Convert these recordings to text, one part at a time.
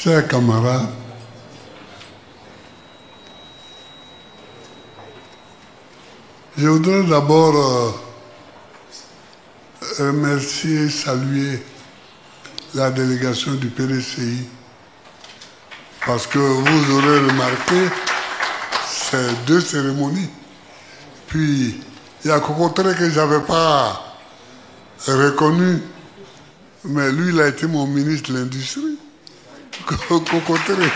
Chers camarades, je voudrais d'abord remercier, saluer la délégation du PDCI parce que vous aurez remarqué ces deux cérémonies. Puis, il y a Cocotré que je n'avais pas reconnu, mais lui, il a été mon ministre de l'Industrie. Cocotré.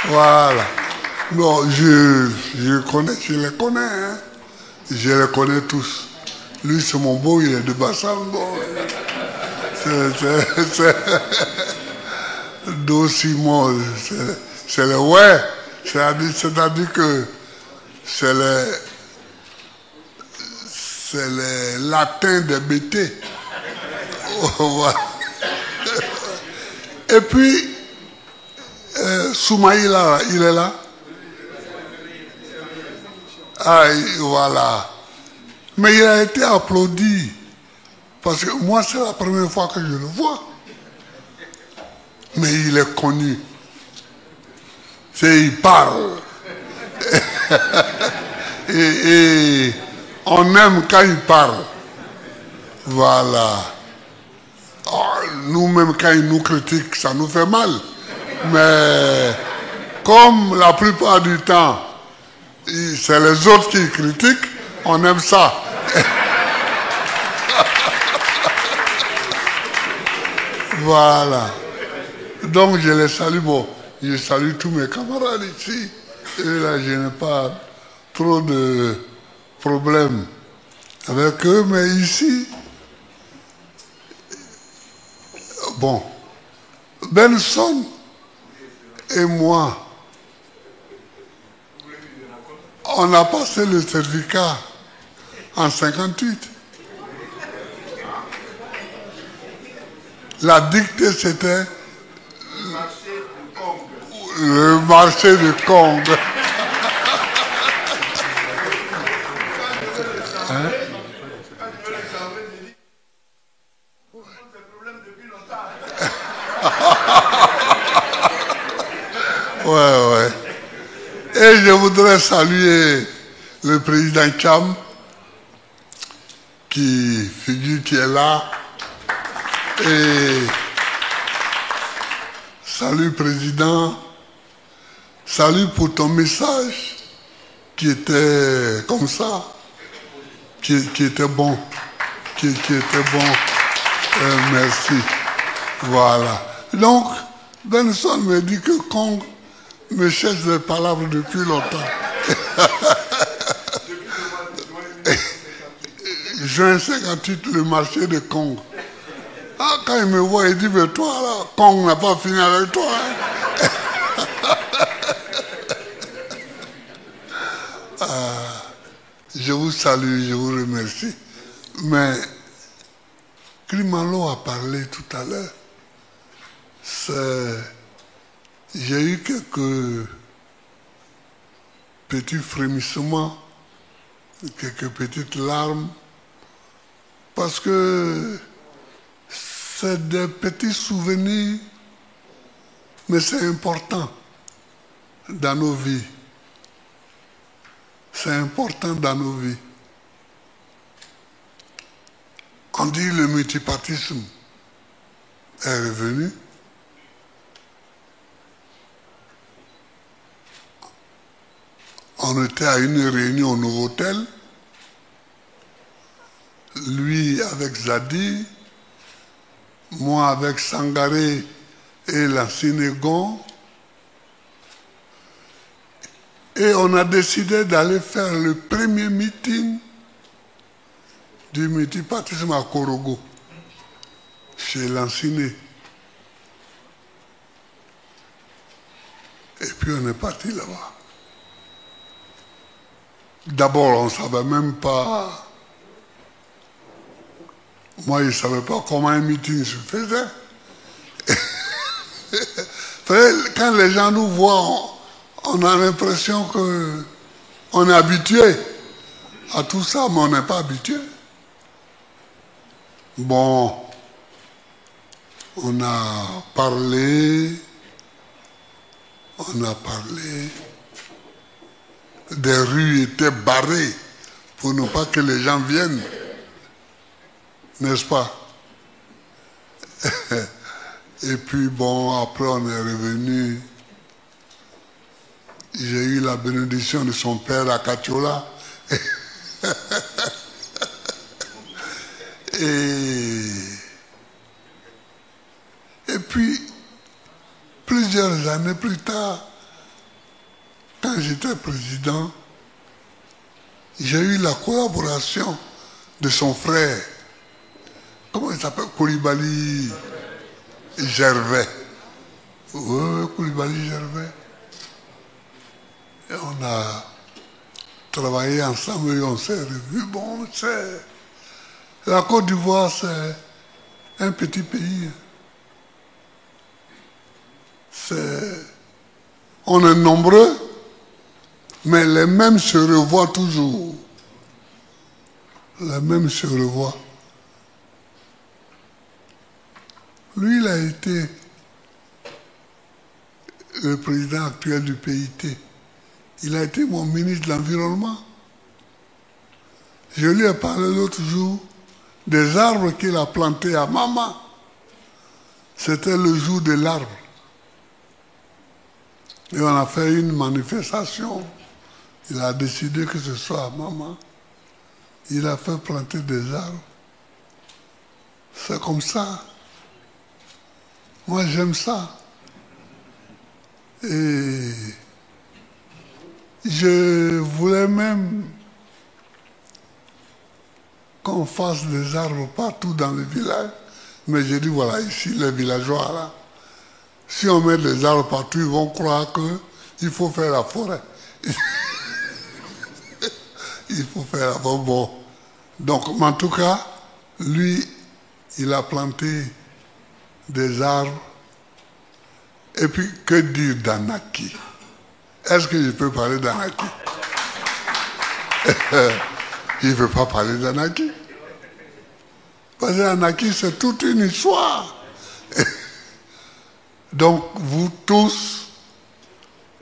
Voilà. Non, je les connais, hein. Je les connais tous. Lui, c'est mon beau, il est de Bassango. Simon, c'est le ouais. C'est-à-dire que c'est le latin des BT. Et puis, Soumaïla, il est là. Ah, voilà. Mais il a été applaudi. Parce que moi, c'est la première fois que je le vois. Mais il est connu. Il parle. et on aime quand il parle. Voilà. Oh, nous-mêmes, quand il nous critique, ça nous fait mal. Mais comme la plupart du temps, c'est les autres qui critiquent, on aime ça. Voilà. Donc je les salue. Bon, je salue tous mes camarades ici. Et là, je n'ai pas trop de problèmes avec eux, mais ici, bon, Benson et moi, on a passé le certificat en 58. La dictée, c'était le marché de Congo. Hein? Ouais. Et je voudrais saluer le président Cham, qui est là. Et salut président, salut pour ton message qui était comme ça, qui était bon, qui était bon. Merci. Voilà. Donc, Benson me dit que Kong me cherche des palabres depuis longtemps. Juin 58, le marché de Kong. Ah, quand il me voit, il dit, mais toi, là, Kong n'a pas fini avec toi. Je vous salue, je vous remercie. Mais Klimalo a parlé tout à l'heure. J'ai eu quelques petits frémissements, quelques petites larmes, parce que c'est des petits souvenirs, mais c'est important dans nos vies. C'est important dans nos vies. On dit le multipartisme est revenu. On était à une réunion au Novotel, lui avec Zadi, moi avec Sangaré et la Sénégon, et on a décidé d'aller faire le premier meeting du multipartisme à Korogo, chez Lanciné. Et puis on est parti là-bas. D'abord, on ne savait même pas. Moi, je ne savais pas comment un meeting se faisait. Quand les gens nous voient, on a l'impression qu'on est habitué à tout ça, mais on n'est pas habitué. Bon, On a parlé des rues étaient barrées pour ne pas que les gens viennent, n'est-ce pas? Et puis bon, après on est revenu. J'ai eu la bénédiction de son père à Katiola. Et puis, plusieurs années plus tard, quand j'étais président, j'ai eu la collaboration de son frère. Comment il s'appelle? Koulibaly Gervais. Oui, Koulibaly Gervais. Et on a travaillé ensemble et on s'est revus. Bon, la Côte d'Ivoire, c'est un petit pays. On est nombreux, mais les mêmes se revoient toujours. Les mêmes se revoient. Lui, il a été le président actuel du PIT. Il a été mon ministre de l'Environnement. Je lui ai parlé l'autre jour des arbres qu'il a plantés à Mama. C'était le jour de l'arbre. Et on a fait une manifestation. Il a décidé que ce soit à Mama. Il a fait planter des arbres. C'est comme ça. Moi, j'aime ça. Et je voulais même qu'on fasse des arbres partout dans le village. Mais j'ai dit, voilà, ici, les villageois, là, si on met des arbres partout, ils vont croire qu'il faut faire la forêt. Il faut faire la forêt. Bon. Donc, en tout cas, lui, il a planté des arbres. Et puis, que dire d'Anaki? Est-ce que je peux parler d'Anaki? Je ne veux pas parler d'Anaki. Parce qu'Anaki, c'est toute une histoire. Donc, vous tous,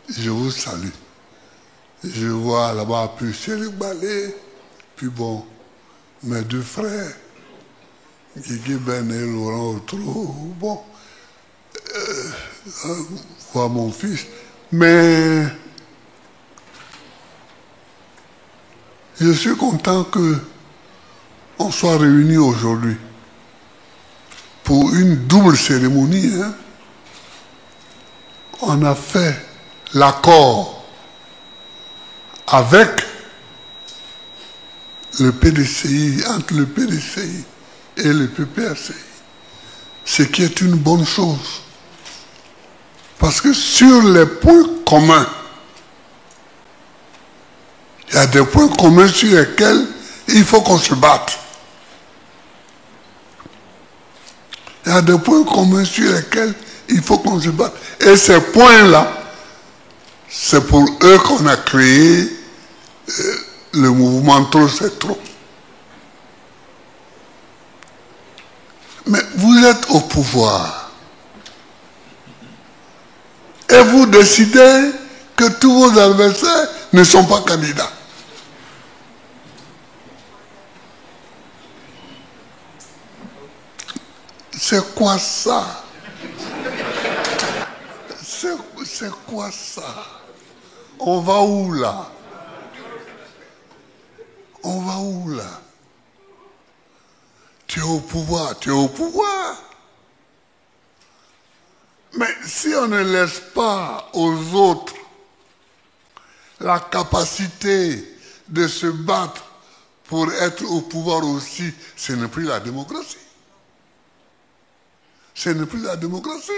je vous salue. Je vois là-bas plus Chéri Balé, puis bon, mes deux frères, Guigui Ben et Laurent Outreau, bon, voir mon fils. Mais je suis content qu'on soit réunis aujourd'hui pour une double cérémonie. Hein. On a fait l'accord avec le PDCI, entre le PDCI et le PPRCI, ce qui est une bonne chose. Parce que sur les points communs, il y a des points communs sur lesquels il faut qu'on se batte. Il y a des points communs sur lesquels il faut qu'on se batte. Et ces points-là, c'est pour eux qu'on a créé le mouvement Trop c'est trop. Mais vous êtes au pouvoir. Et vous décidez que tous vos adversaires ne sont pas candidats. C'est quoi ça? C'est quoi ça? On va où là? On va où là? Tu es au pouvoir, tu es au pouvoir. Mais si on ne laisse pas aux autres la capacité de se battre pour être au pouvoir aussi, ce n'est plus la démocratie. Ce n'est plus la démocratie.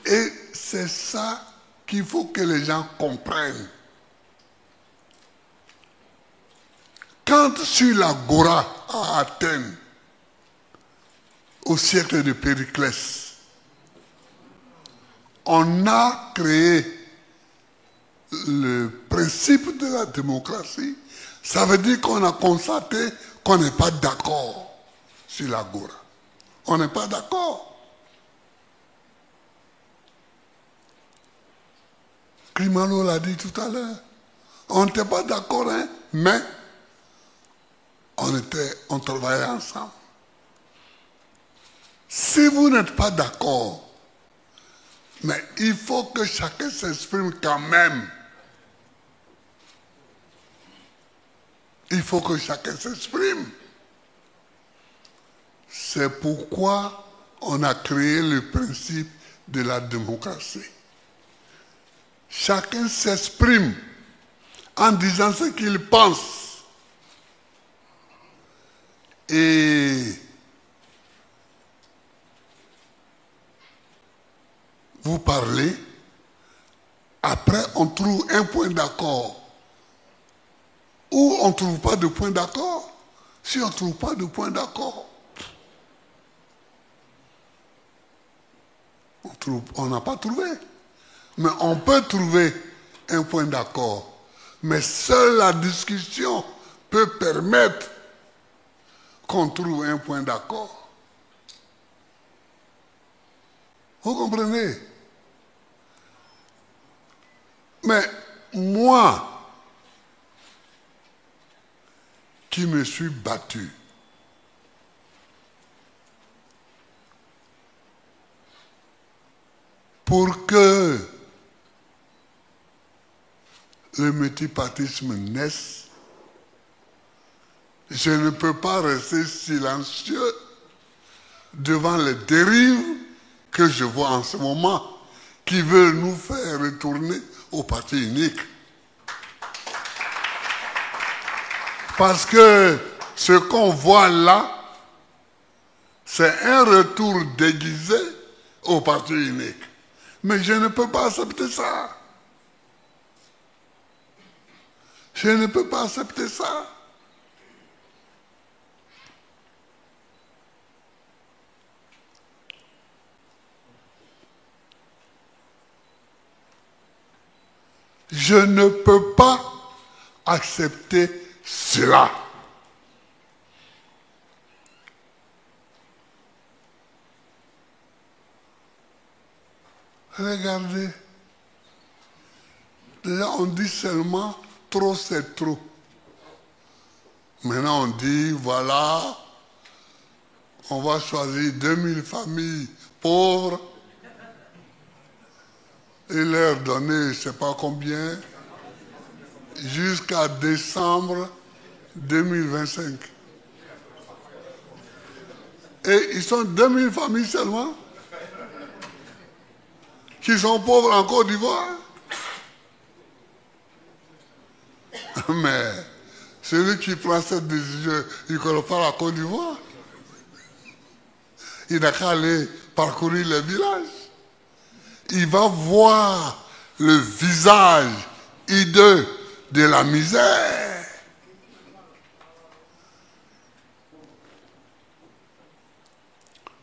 Et c'est ça qu'il faut que les gens comprennent. Quand sur l'agora à Athènes, au siècle de Périclès, on a créé le principe de la démocratie, ça veut dire qu'on a constaté qu'on n'est pas d'accord sur l'agora. On n'est pas d'accord. Klimalo l'a dit tout à l'heure. On n'était pas d'accord, hein, mais on travaillait ensemble. Si vous n'êtes pas d'accord, mais il faut que chacun s'exprime quand même. Il faut que chacun s'exprime. C'est pourquoi on a créé le principe de la démocratie. Chacun s'exprime en disant ce qu'il pense. Et vous parlez, après on trouve un point d'accord. Ou on ne trouve pas de point d'accord. Si on ne trouve pas de point d'accord, on n'a pas trouvé. Mais on peut trouver un point d'accord. Mais seule la discussion peut permettre qu'on trouve un point d'accord. Vous comprenez? Mais moi, qui me suis battu pour que le multipartisme naisse, je ne peux pas rester silencieux devant les dérives que je vois en ce moment, qui veulent nous faire retourner au parti unique. Parce que ce qu'on voit là, c'est un retour déguisé au parti unique. Mais je ne peux pas accepter ça. Je ne peux pas accepter ça. Je ne peux pas accepter cela. Regardez. Déjà, on dit seulement trop, c'est trop. Maintenant, on dit, voilà, on va choisir 2000 familles pauvres et leur donner, je ne sais pas combien, jusqu'à décembre 2025. Et ils sont 2000 familles seulement qui sont pauvres en Côte d'Ivoire. Mais celui qui prend cette décision, il ne connaît pas la Côte d'Ivoire. Il n'a qu'à aller parcourir les villages. Il va voir le visage hideux de la misère.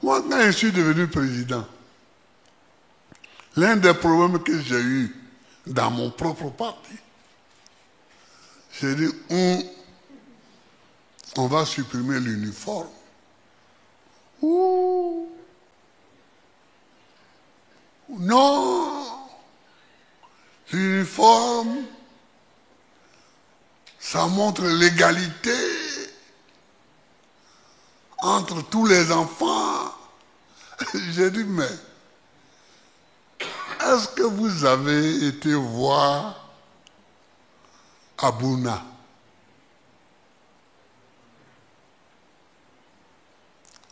Moi, quand je suis devenu président, l'un des problèmes que j'ai eu dans mon propre parti, j'ai dit, on va supprimer l'uniforme. Ouh. Non, l'uniforme, ça montre l'égalité entre tous les enfants. J'ai dit, mais est-ce que vous avez été voir Abouna?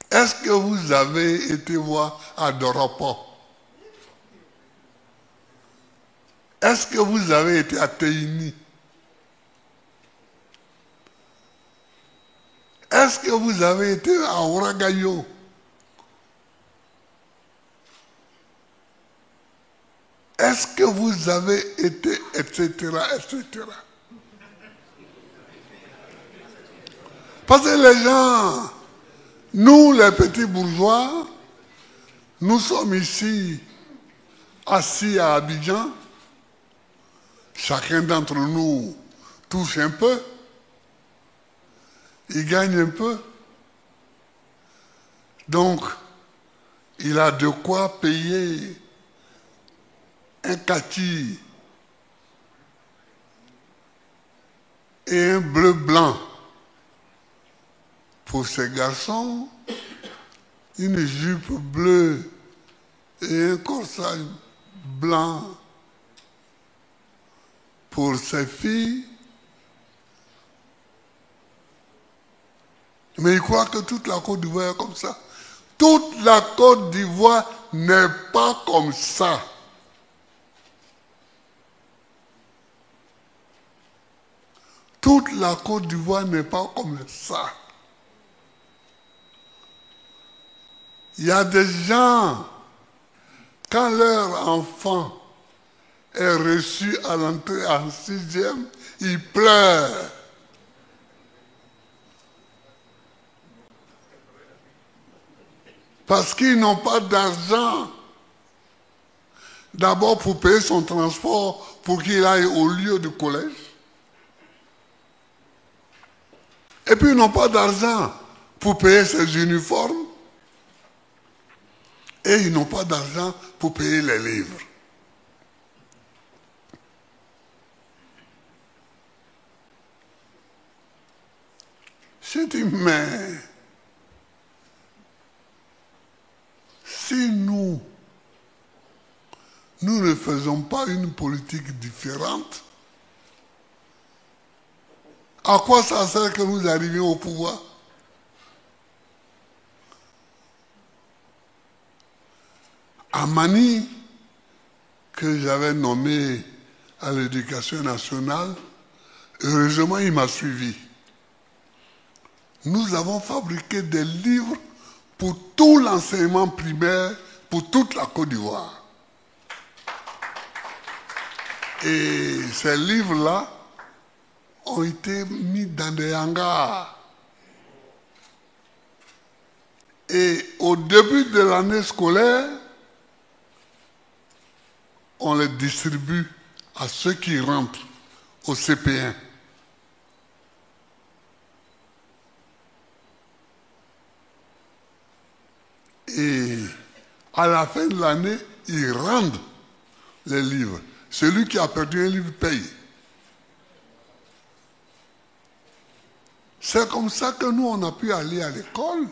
Est-ce que vous avez été voir à Doropo? Est-ce que vous avez été à Teini? Est-ce que vous avez été à Oragayo? Est-ce que vous avez été, etc., etc. Parce que les gens, nous les petits bourgeois, nous sommes ici, assis à Abidjan, chacun d'entre nous touche un peu, il gagne un peu. Donc, il a de quoi payer un kaki et un bleu blanc pour ses garçons, une jupe bleue et un corsage blanc pour ses filles. Mais il croit que toute la Côte d'Ivoire est comme ça. Toute la Côte d'Ivoire n'est pas comme ça. Toute la Côte d'Ivoire n'est pas comme ça. Il y a des gens, quand leur enfant est reçu à l'entrée en 6e, ils pleurent. Parce qu'ils n'ont pas d'argent. D'abord pour payer son transport, pour qu'il aille au lieu du collège. Et puis ils n'ont pas d'argent pour payer ses uniformes. Et ils n'ont pas d'argent pour payer les livres. J'ai dit, mais si nous ne faisons pas une politique différente, à quoi ça sert que nous arrivions au pouvoir? Amani, que j'avais nommé à l'éducation nationale, heureusement il m'a suivi. Nous avons fabriqué des livres pour tout l'enseignement primaire, pour toute la Côte d'Ivoire. Et ces livres-là ont été mis dans des hangars. Et au début de l'année scolaire, on les distribue à ceux qui rentrent au CP1. Et à la fin de l'année, ils rendent les livres. Celui qui a perdu un livre paye. C'est comme ça que nous, on a pu aller à l'école.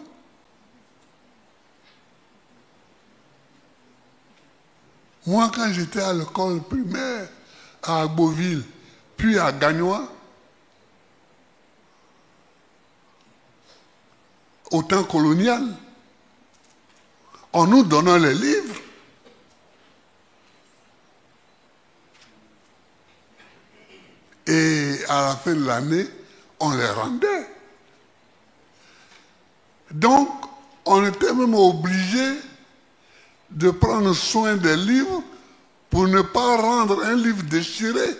Moi, quand j'étais à l'école primaire, à Agboville, puis à Gagnois, au temps colonial, en nous donnant les livres, et à la fin de l'année, on les rendait. Donc, on était même obligé de prendre soin des livres pour ne pas rendre un livre déchiré.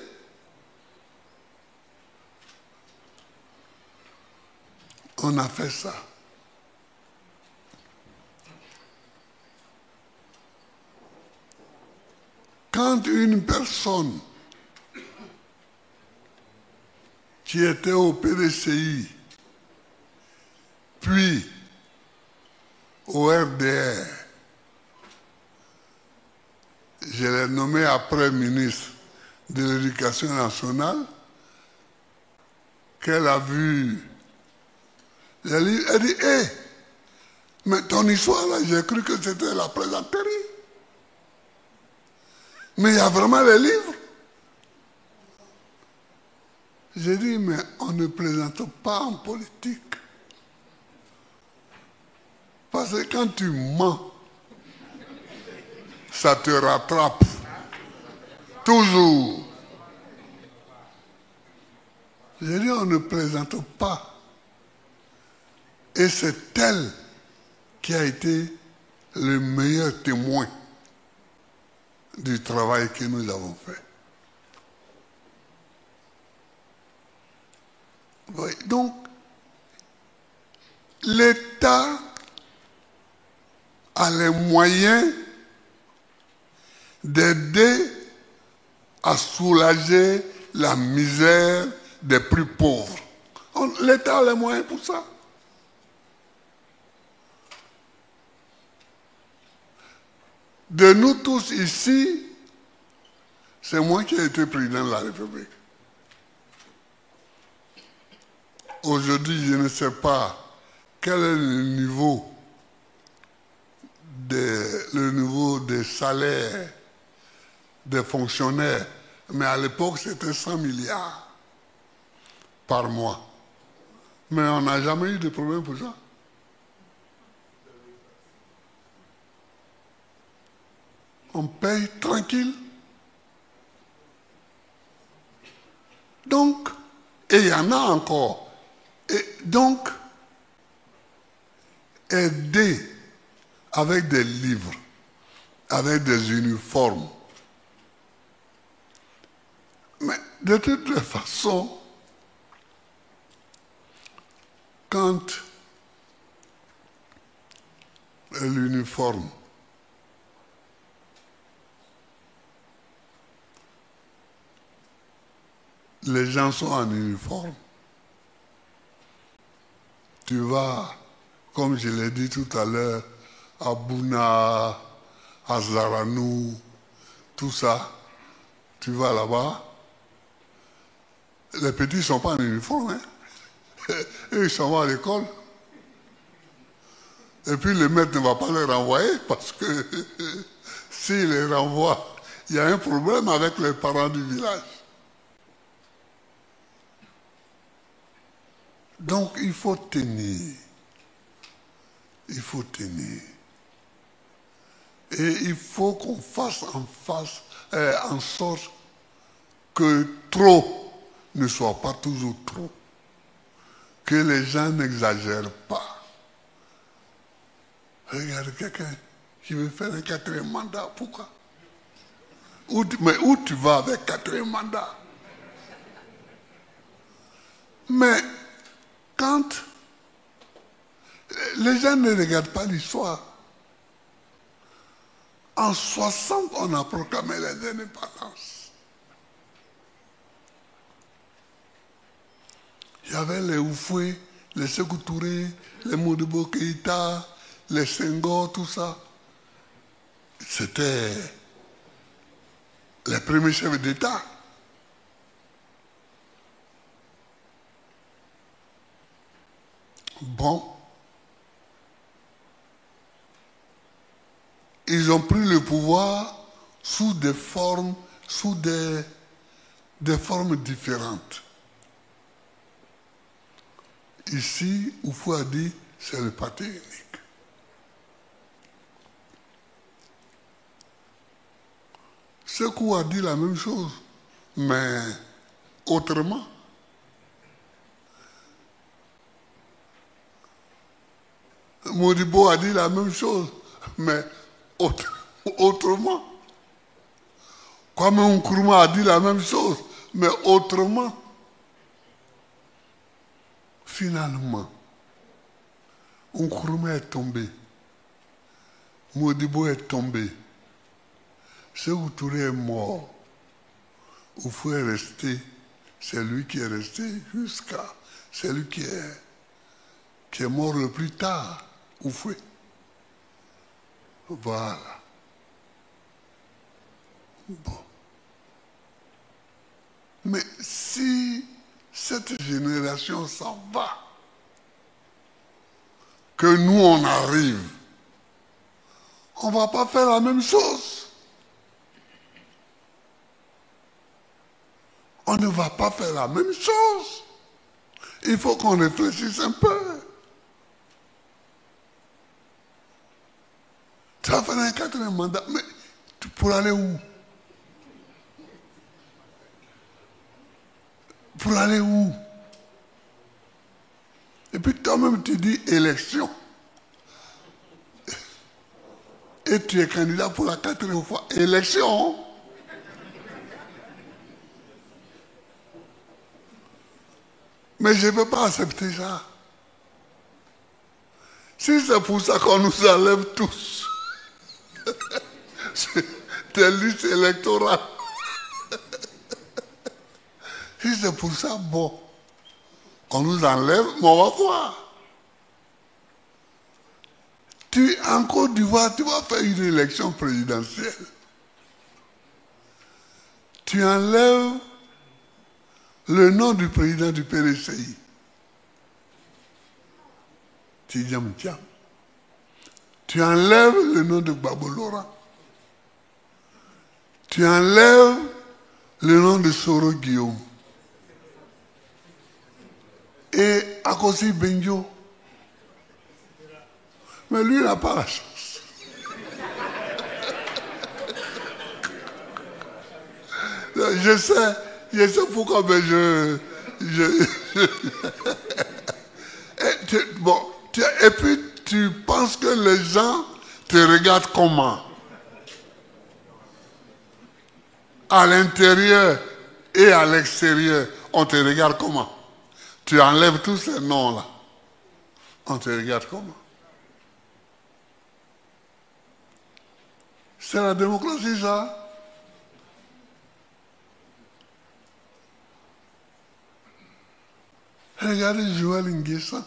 On a fait ça. Quand une personne qui était au PDCI, puis au RDR, je l'ai nommé après ministre de l'Éducation nationale, qu'elle a vu les livres, elle dit, hé, mais ton histoire là, j'ai cru que c'était la plaisanterie. Mais il y a vraiment les livres. J'ai dit, mais on ne plaisante pas en politique. Parce que quand tu mens, ça te rattrape. Toujours. J'ai dit, on ne plaisante pas. Et c'est elle qui a été le meilleur témoin du travail que nous avons fait. Oui, donc, l'État a les moyens d'aider à soulager la misère des plus pauvres L'État a les moyens pour ça. De nous tous ici, c'est moi qui ai été président de la République. Aujourd'hui, je ne sais pas quel est le niveau des salaires des fonctionnaires, mais à l'époque, c'était 100 milliards par mois. Mais on n'a jamais eu de problème pour ça. On paye tranquille. Donc, et il y en a encore. Et donc, aider avec des livres, avec des uniformes. Mais de toute façon, quand l'uniforme les gens sont en uniforme, tu vas, comme je l'ai dit tout à l'heure, à Bouna, à Zaranou, tout ça, tu vas là-bas, les petits ne sont pas en uniforme, hein. Eux, ils sont à l'école. Et puis le maître ne va pas les renvoyer parce que s'il les renvoie, il y a un problème avec les parents du village. Donc il faut tenir. Il faut tenir. Et il faut qu'on fasse en sorte que trop ne soit pas toujours trop. Que les gens n'exagèrent pas. Regarde quelqu'un qui veut faire un 4e mandat, pourquoi? Mais où tu vas avec 4e mandat? Mais quand les gens ne regardent pas l'histoire, en 60, on a proclamé les indépendances. Il y avait les Oufoué, les Sékou Touré, les Modibo Keïta, les Senghor, tout ça. C'était les premiers chefs d'État. Bon. Ils ont pris le pouvoir sous des formes, des formes différentes. Ici, Oufou a dit, c'est le parti unique. Sékou a dit la même chose, mais autrement. Modibo a dit la même chose, mais autrement. Kwame Nkrumah a dit la même chose, mais autrement. Finalement, Nkrumah est tombé. Modibo est tombé. Sékou Touré est mort. Oufou est resté. C'est lui qui est resté jusqu'à... C'est lui qui est mort le plus tard. Oufou. Voilà. Bon. Mais si cette génération s'en va, que nous on arrive, on ne va pas faire la même chose. On ne va pas faire la même chose. Il faut qu'on réfléchisse un peu. Tu vas faire un 4e mandat, mais pour aller où? Pour aller où? Et puis toi-même tu dis élection. Et tu es candidat pour la 4e fois. Élection. Mais je ne peux pas accepter ça. Si c'est pour ça qu'on nous enlève tous des listes électorales, si c'est pour ça, bon, On nous enlève, mais on va voir. En Côte d'Ivoire, tu vas faire une élection présidentielle. Tu enlèves le nom du président du PDCI. Tidjam Thiam. Tu enlèves le nom de Gbagbo Laurent. Tu enlèves le nom de Soro Guillaume. Et Akosi Benjo. Mais lui, il n'a pas la chance. Je sais pourquoi, mais et puis, tu penses que les gens te regardent comment? À l'intérieur et à l'extérieur, on te regarde comment? Tu enlèves tous ces noms-là. On te regarde comment? C'est la démocratie, ça. Regardez Joël Nguessan,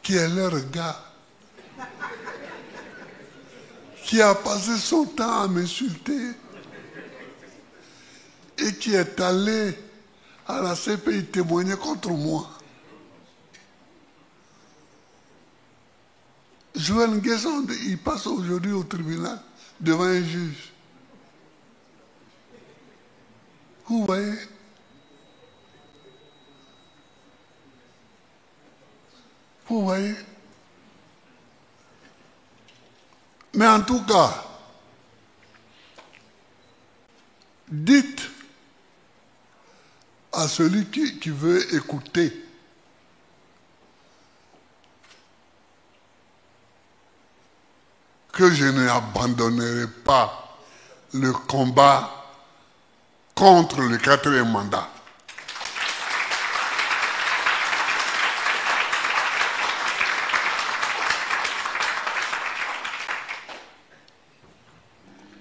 qui est leur gars, qui a passé son temps à m'insulter et qui est allé à la CPI témoigner contre moi. Joël Nguessan, il passe aujourd'hui au tribunal devant un juge. Vous voyez? Vous voyez? Mais en tout cas, dites à celui qui veut écouter que je n'abandonnerai pas le combat contre le 4e mandat.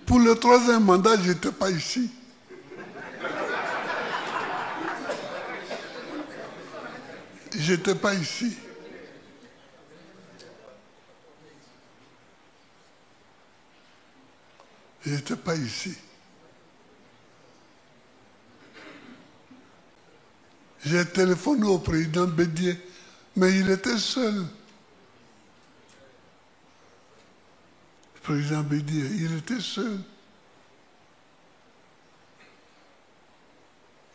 Pour le 3e mandat, je n'étais pas ici. Je n'étais pas ici. Je n'étais pas ici. J'ai téléphoné au président Bédié, mais il était seul. Le président Bédié, il était seul.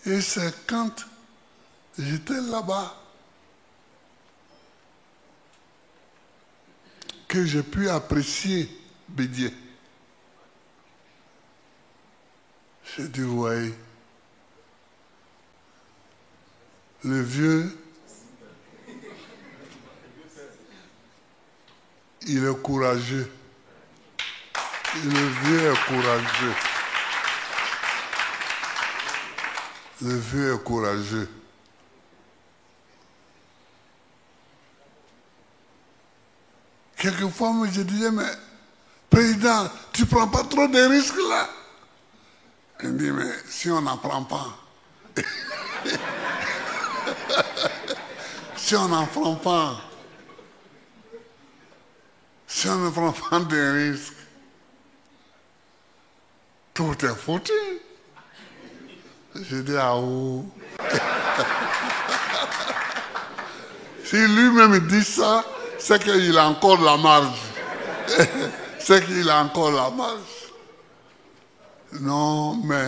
Et c'est quand j'étais là-bas que j'ai pu apprécier Bédié. J'ai dit, vous voyez, le vieux, il est courageux. Le vieux est courageux. Le vieux est courageux. Quelquefois, moi, je disais, mais président, tu ne prends pas trop de risques là? Il me dit, mais si on n'en prend pas, si on n'en prend pas, si on ne prend pas de risques, tout est foutu. Je dis, ah où? Si lui-même dit ça, c'est qu'il a encore la marge. C'est qu'il a encore la marge. Non, mais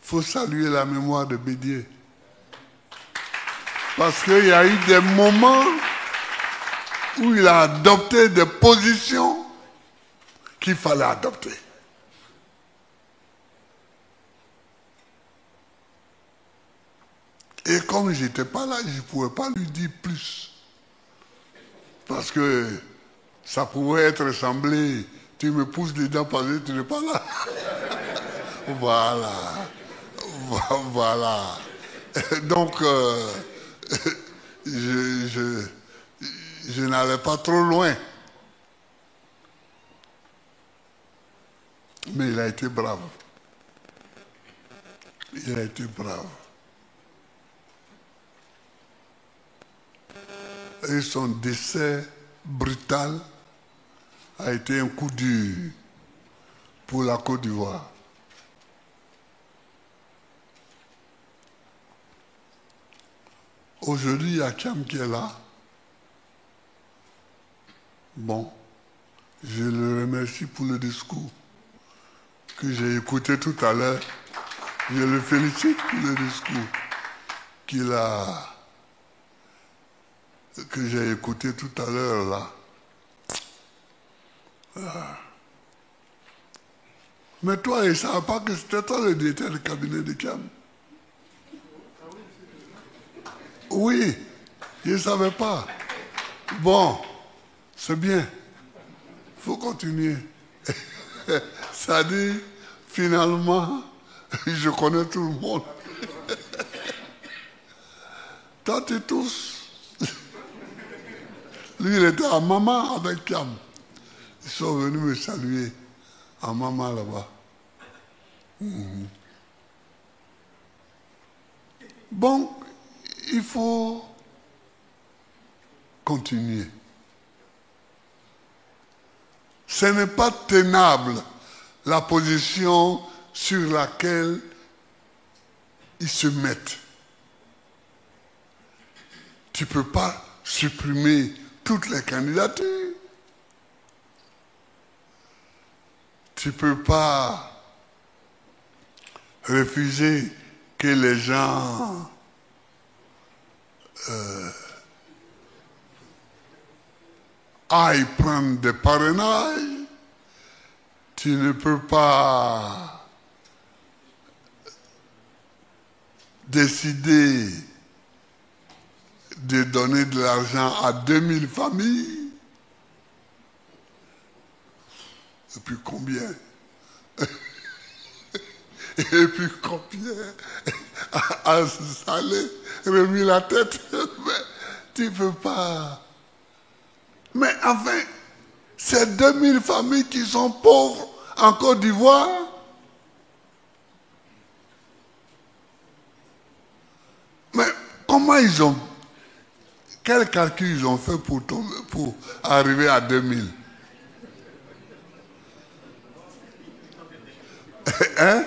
faut saluer la mémoire de Bédié. Parce qu'il y a eu des moments où il a adopté des positions qu'il fallait adopter. Et comme je n'étais pas là, je ne pouvais pas lui dire plus. Parce que ça pouvait être semblé, tu me pousses dedans parce que tu n'es pas là. Voilà. Voilà. Donc, je n'allais pas trop loin. Mais il a été brave. Il a été brave. Et son décès brutal a été un coup dur pour la Côte d'Ivoire. Aujourd'hui, il y a Thiam qui est là. Bon, je le remercie pour le discours que j'ai écouté tout à l'heure. Je le félicite pour le discours que j'ai écouté tout à l'heure là. Mais toi, il ne savait pas que c'était toi le directeur du cabinet de Thiam. Oui, je ne savais pas. Bon, c'est bien. Il faut continuer. Ça dit, finalement, je connais tout le monde. Toi, tu tous. Lui, il était à Maman avec Thiam. Ils sont venus me saluer à Maman là-bas. Bon, il faut continuer. Ce n'est pas tenable la position sur laquelle ils se mettent. Tu ne peux pas supprimer toutes les candidatures. Tu ne peux pas refuser que les gens aillent prendre des parrainages. Tu ne peux pas décider de donner de l'argent à 2000 familles. Et puis combien? Et puis combien a salé, remis la tête? Mais tu ne peux pas. Mais enfin, ces 2000 familles qui sont pauvres en Côte d'Ivoire, mais comment ils ont, quel calcul ils ont fait pour arriver à 2000? Hein?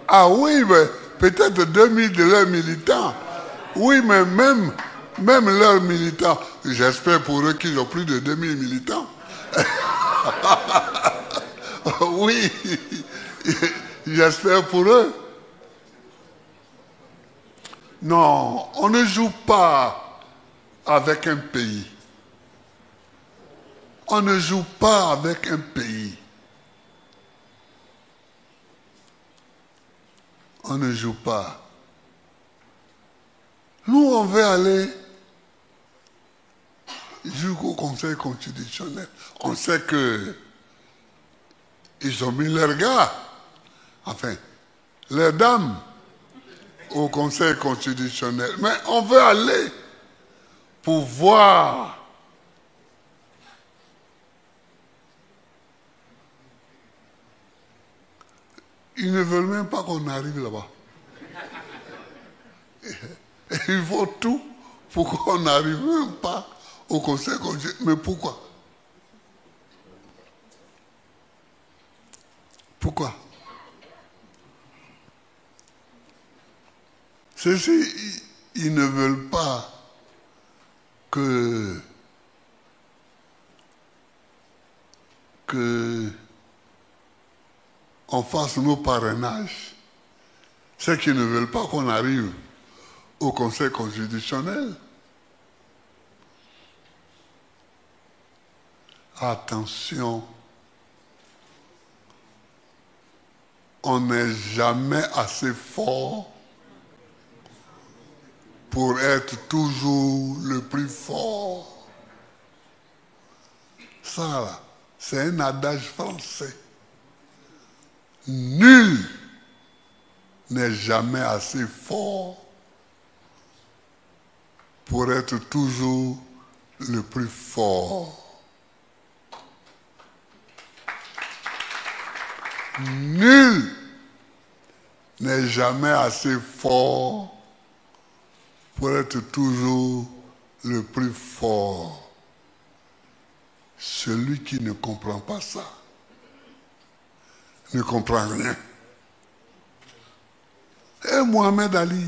Ah oui, mais peut-être 2000 de leurs militants. Oui, mais même leurs militants, j'espère pour eux qu'ils ont plus de 2000 militants. Oui, j'espère pour eux. Non, on ne joue pas avec un pays. On ne joue pas avec un pays. On ne joue pas. Nous, on veut aller jusqu'au Conseil constitutionnel. On sait que ils ont mis leurs gars, enfin, leurs dames, au Conseil constitutionnel. Mais on veut aller pour voir ils ne veulent même pas qu'on arrive là-bas. Il faut tout pour qu'on n'arrive même pas au Conseil constitutionnel. Mais pourquoi? Pourquoi? Ceux-ci, ils ne veulent pas que on fasse nos parrainages. C'est qu'ils ne veulent pas qu'on arrive au Conseil constitutionnel. Attention, on n'est jamais assez fort pour être toujours le plus fort. Ça, là, c'est un adage français. Nul n'est jamais assez fort pour être toujours le plus fort. Nul n'est jamais assez fort pour être toujours le plus fort. Celui qui ne comprend pas ça ne comprend rien. Et Mohamed Ali,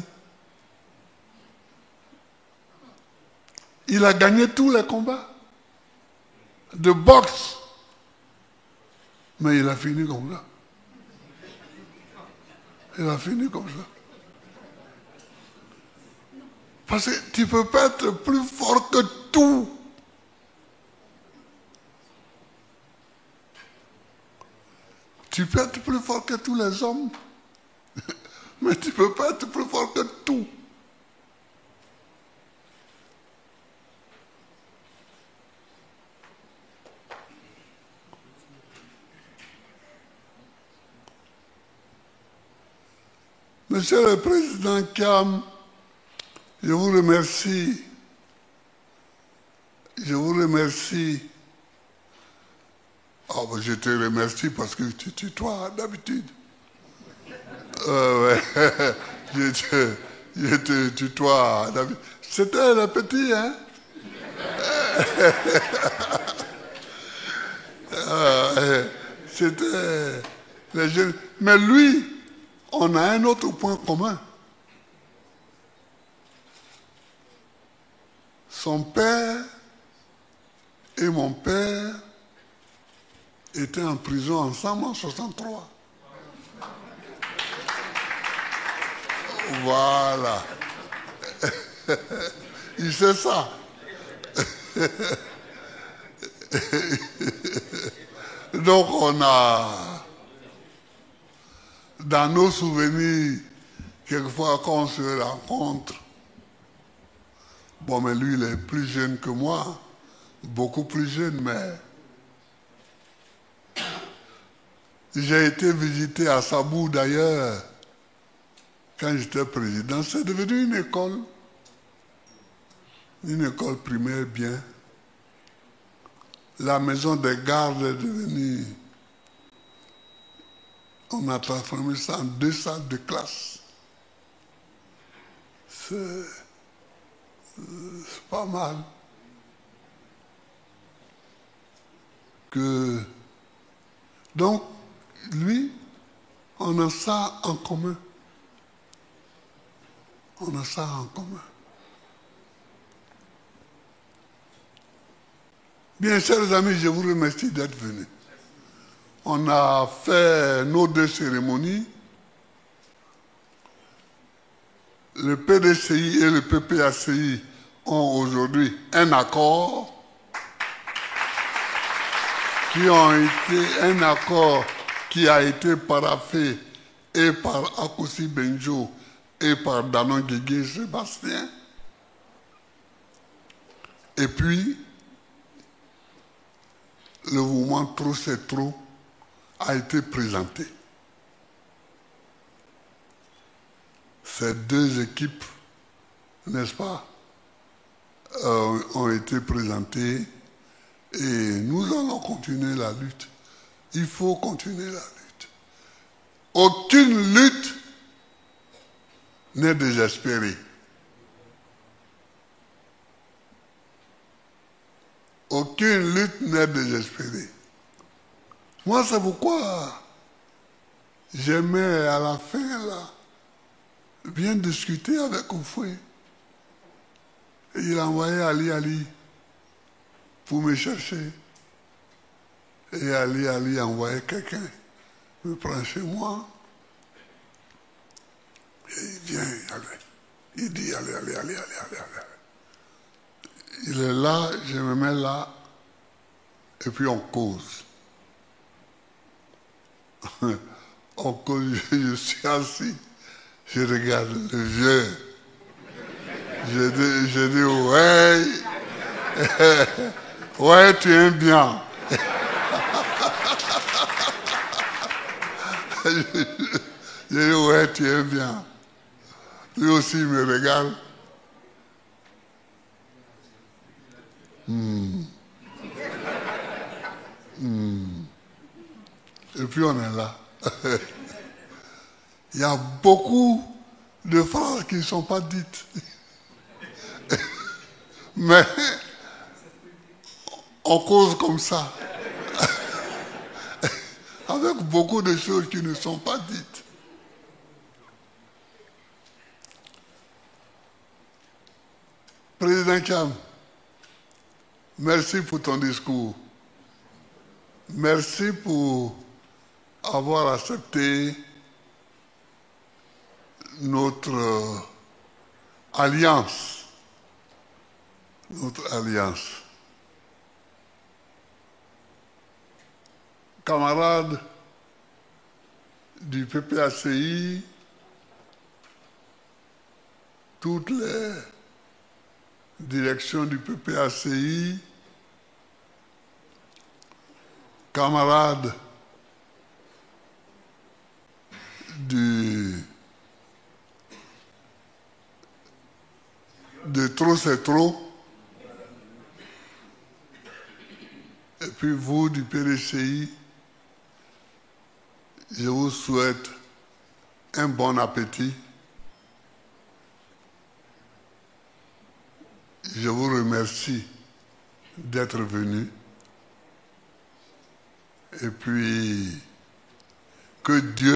il a gagné tous les combats de boxe, mais il a fini comme ça. Il a fini comme ça. Parce que tu ne peux pas être plus fort que tout. Tu peux être plus fort que tous les hommes, mais tu ne peux pas être plus fort que tout. Monsieur le Président Kiam, je vous remercie. Je vous remercie. Oh, ben je te remercie parce que tu tutoies d'habitude. Ouais. Je te tutoie d'habitude. C'était le petit, hein? C'était les jeunes. Mais lui, on a un autre point commun. Son père et mon père étaient en prison ensemble en 63. Voilà. Il sait ça. Donc on a, dans nos souvenirs, quelquefois quand on se rencontre, bon mais lui il est plus jeune que moi, beaucoup plus jeune, mais j'ai été visité à Sabou d'ailleurs, quand j'étais président, c'est devenu une école primaire bien. La maison des gardes est devenue, on a transformé ça en 2 salles de classe. C'est pas mal. Donc, lui, on a ça en commun. On a ça en commun. Bien, chers amis, je vous remercie d'être venus. On a fait nos 2 cérémonies. Le PDCI et le PPACI ont aujourd'hui un accord qui a été paraphé et par Akossi Benjo et par Danon Guégué Sébastien. Et puis, le mouvement Trop c'est trop a été présenté. Ces 2 équipes, n'est-ce pas, ont été présentées et nous allons continuer la lutte. Il faut continuer la lutte. Aucune lutte n'est désespérée. Aucune lutte n'est désespérée. Moi, c'est pourquoi j'aimais à la fin, là, bien discuter avec Oufoué. Et il a envoyé Ali pour me chercher. Et Ali a envoyé quelqu'un me prendre chez moi. Et il vient, allez. Il dit, allez. Il est là, je me mets là, et puis on cause. On cause, je suis assis, je regarde le vieux. Je dis, ouais, ouais, tu aimes bien. Je dis, ouais, tu aimes bien. Lui aussi me regarde. Et puis on est là. Il y a beaucoup de phrases qui ne sont pas dites. Mais on cause comme ça. Avec beaucoup de choses qui ne sont pas dites. Président Cham, merci pour ton discours. Merci pour avoir accepté notre alliance. Notre alliance. Camarades du PPACI, toutes les directions du PPACI, camarades de Trop c'est trop, et puis vous du PDCI, je vous souhaite un bon appétit. Je vous remercie d'être venu. Et puis, que Dieu